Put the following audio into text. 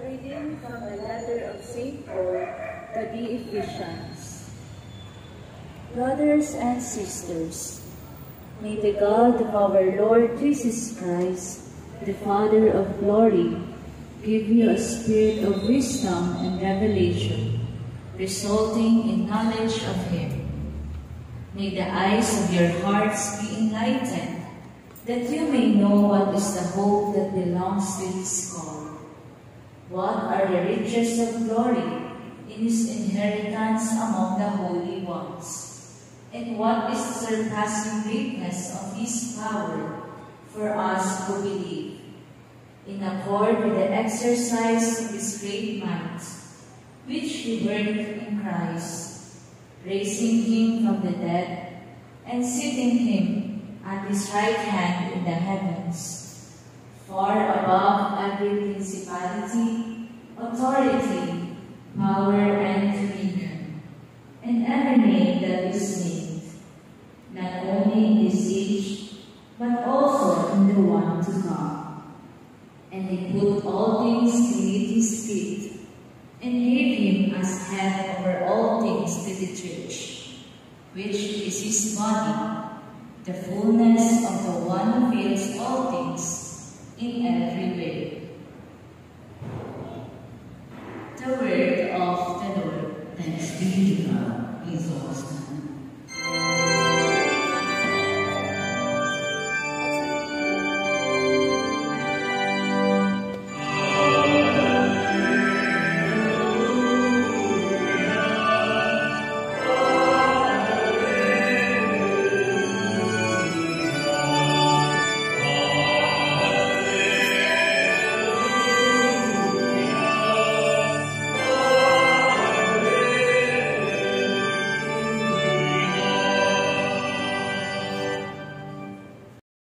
Reading from the letter of St. Paul to the Ephesians. Brothers and sisters, may the God of our Lord Jesus Christ, the Father of glory, give you a spirit of wisdom and revelation, resulting in knowledge of Him. May the eyes of your hearts be enlightened, that you may know what is the hope that belongs to His call. What are the riches of glory in His inheritance among the holy ones? And what is the surpassing greatness of His power for us who believe? In accord with the exercise of His great might, which He worked in Christ, raising Him from the dead and seating Him at His right hand in the heavens, far above every principality, authority, power, and dominion, and every name that is named, not only in this age, but also in the one to come. And He put all things beneath His feet, and gave Him as head over all things to the church, which is His body, the fullness of the one who fills all things in every way. The word of the Lord. Thanks be to God.